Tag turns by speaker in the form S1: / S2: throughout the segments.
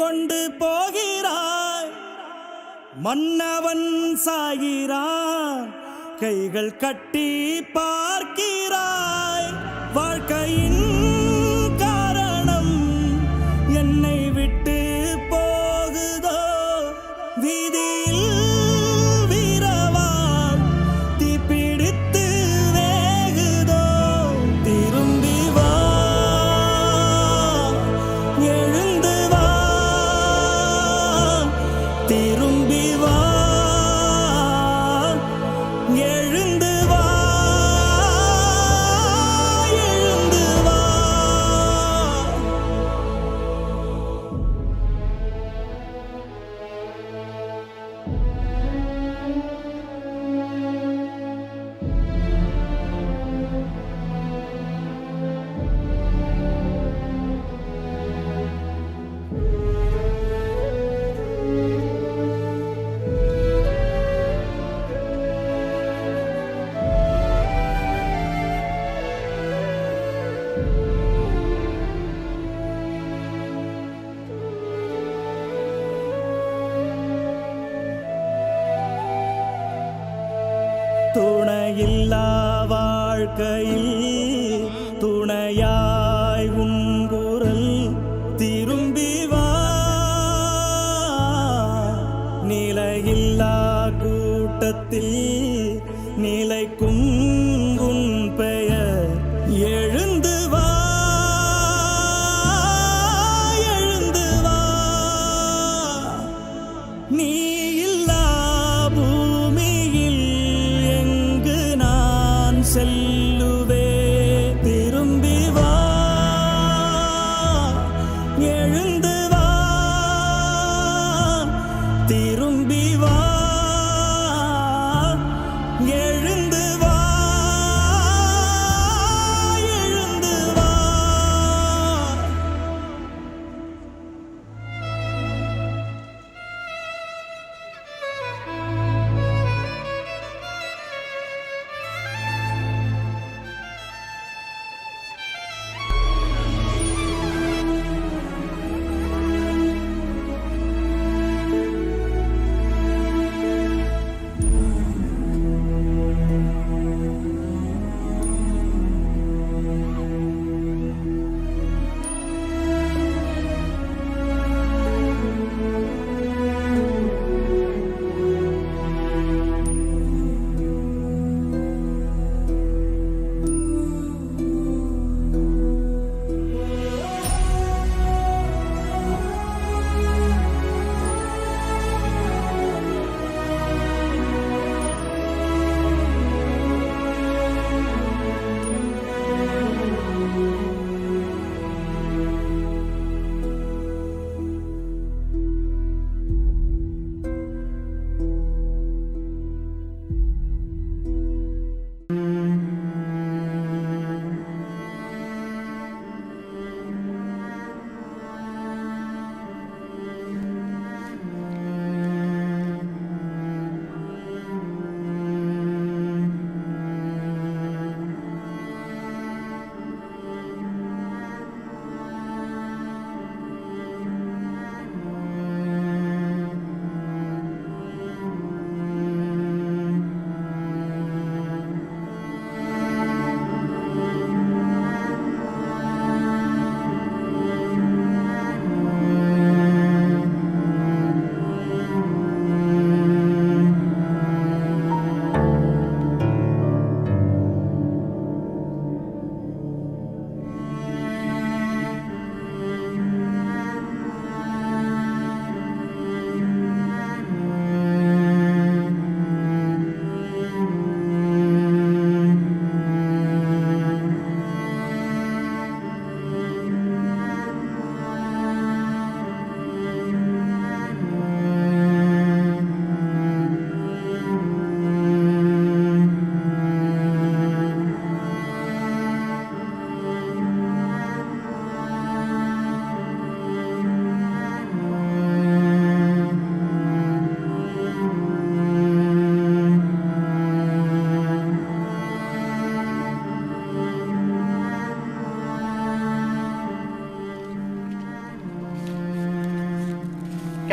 S1: கொண்டு போகிறாய், மன்னவன் சாகிறான், கைகள் கட்டி பார்க்கிறாய். வாழ்க்கையின் காரணம் என்னை விட்டு போகுதோ, வீதியில் வீரவாள் தீப்பிடித்து வேகுதோ. திரும்பி வா, எழுந்து வா, திரும்பி வா, எழுந்து வா, எழுந்து வா. துணையில்லா வாழ்க்கையில் துணையாய் உன் குரல். திரும்பி வா, நிலையில்லா கூட்டத்தில் நிலைக்கும் உன் பெயர். எழுந்து வா, எழுந்து வா. நீ இல்லா பூமியில் எங்கு நான் செல்லுவேன்?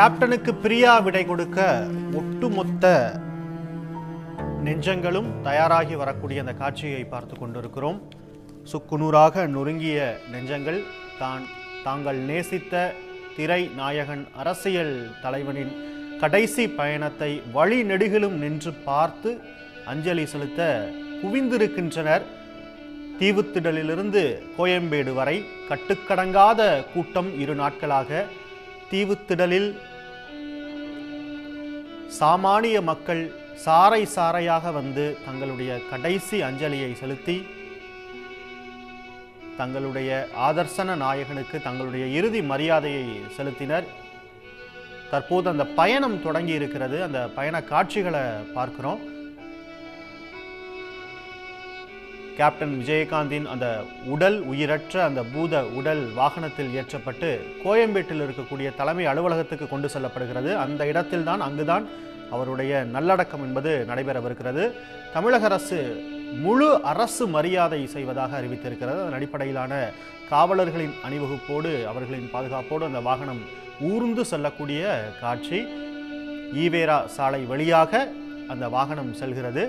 S2: கேப்டனுக்கு பிரியா விடை கொடுக்க ஒட்டுமொத்த நெஞ்சங்களும் தயாராகி வரக்கூடிய அந்த காட்சியை பார்த்து கொண்டிருக்கிறோம். சுக்குநூறாக நொறுங்கிய நெஞ்சங்கள் தாங்கள் நேசித்த திரை நாயகன் அரசியல் தலைவனின் கடைசி பயணத்தை வழி நெடுகிலும் நின்று பார்த்து அஞ்சலி செலுத்த குவிந்திருக்கின்றனர். தீவுத்திடலிலிருந்து கோயம்பேடு வரை கட்டுக்கடங்காத கூட்டம் 2 நாட்களாக. தீவுத்திடலில் சாமானிய மக்கள் சாறை சாறையாக வந்து தங்களுடைய கடைசி அஞ்சலியை செலுத்தி தங்களுடைய ஆதர்சன நாயகனுக்கு தங்களுடைய இறுதி மரியாதையை செலுத்தினர். தற்போது அந்த பயணம் தொடங்கி இருக்கிறது. அந்த பயண காட்சிகளை பார்க்கிறோம். கேப்டன் விஜயகாந்தின் அந்த உடல், உயிரற்ற அந்த பூத உடல் வாகனத்தில் ஏற்றப்பட்டு கோயம்பேட்டில் இருக்கக்கூடிய தலைமை அலுவலகத்துக்கு கொண்டு செல்லப்படுகிறது. அந்த இடத்தில்தான், அங்குதான் அவருடைய நல்லடக்கம் என்பது நடைபெறவிருக்கிறது. தமிழக அரசு முழு அரசு மரியாதை செய்வதாக அறிவித்திருக்கிறது. அதன் அடிப்படையிலான காவலர்களின் அணிவகுப்போடு, அவர்களின் பாதுகாப்போடு அந்த வாகனம் ஊர்ந்து செல்லக்கூடிய காட்சி. ஈவேரா சாலை வழியாக அந்த வாகனம் செல்கிறது.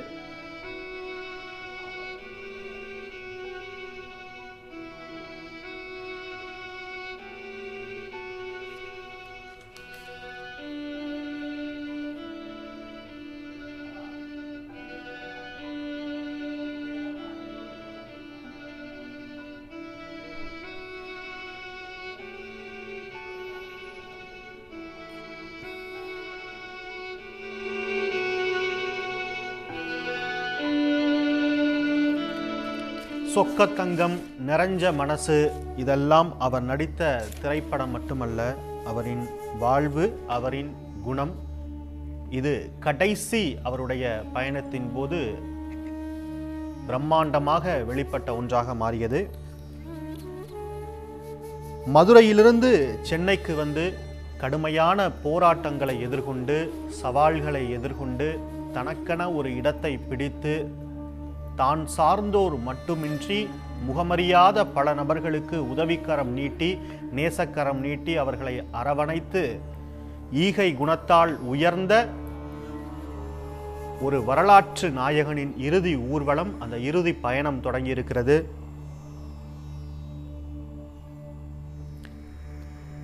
S2: சொக்கத்தங்கம், நிறைஞ்ச மனசு, இதெல்லாம் அவர் நடித்த திரைப்படம் மட்டுமல்ல, அவரின் வாழ்வு, அவரின் குணம். இது கடைசி அவருடைய பயணத்தின் போது பிரம்மாண்டமாக வெளிப்பட்ட ஒன்றாக மாறியது. மதுரையிலிருந்து சென்னைக்கு வந்து கடுமையான போராட்டங்களை எதிர்கொண்டு, சவால்களை எதிர்கொண்டு, தனக்கென ஒரு இடத்தை பிடித்து, தான் சார்ந்தோர் மட்டுமின்றி முகமறியாத பல நபர்களுக்கு உதவிக்கரம் நீட்டி, நேசக்கரம் நீட்டி, அவர்களை அரவணைத்து ஈகை குணத்தால் உயர்ந்த ஒரு வரலாற்று நாயகனின் இறுதி ஊர்வலம், அந்த இறுதி பயணம் தொடங்கியிருக்கிறது.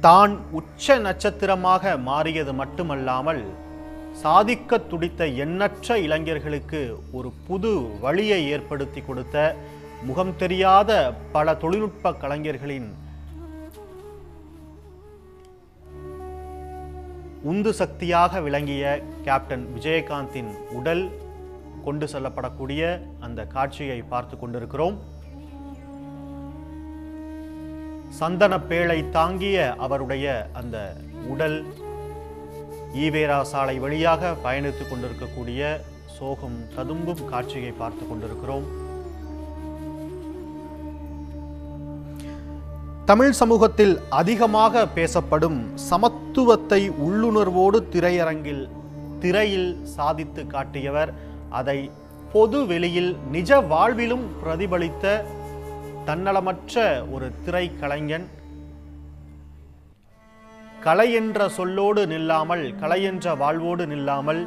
S2: தான் உச்ச நட்சத்திரமாக மாறியது மட்டுமல்லாமல் சாதிக்க துடித்த எண்ணற்ற இளைஞர்களுக்கு ஒரு புது வழியை ஏற்படுத்தி கொடுத்த, முகம் தெரியாத பல தொழில்நுட்ப கலைஞர்களின் உந்து சக்தியாக விளங்கிய கேப்டன் விஜயகாந்தின் உடல் கொண்டு செல்லப்படக்கூடிய அந்த காட்சியை பார்த்து கொண்டிருக்கிறோம். சந்தன பேழை தாங்கிய அவருடைய அந்த உடல் ஈவேரா சாலை வழியாக பயணித்துக் கொண்டிருக்கக்கூடிய சோகம் ததும்பும் காட்சியை பார்த்து கொண்டிருக்கிறோம். தமிழ் சமூகத்தில் அதிகமாக பேசப்படும் சமத்துவத்தை உள்ளுணர்வோடு திரையில் சாதித்து காட்டியவர், அதை பொது வெளியில் நிஜ வாழ்விலும் பிரதிபலித்த தன்னலமற்ற ஒரு திரைக்கலைஞன். கலை என்ற சொல்லோடு நில்லாமல், கலை என்ற வாழ்வோடு நில்லாமல்,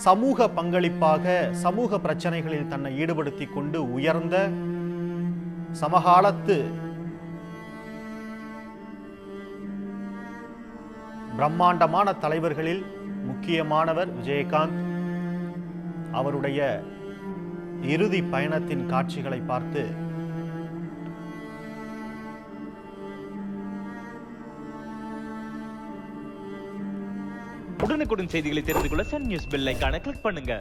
S2: சமூக பங்களிப்பாக சமூக பிரச்சனைகளில் தன்னை ஈடுபடுத்தி கொண்டு உயர்ந்த சமகாலத்து பிரம்மாண்டமான தலைவர்களில் முக்கியமானவர் விஜயகாந்த். அவருடைய இறுதி பயணத்தின் காட்சிகளை பார்த்து
S3: உடனுக்குடன் செய்திகளை தெரிந்து கொள்ள சன் நியூஸ் பெல் ஐகானை கிளிக் பண்ணுங்க.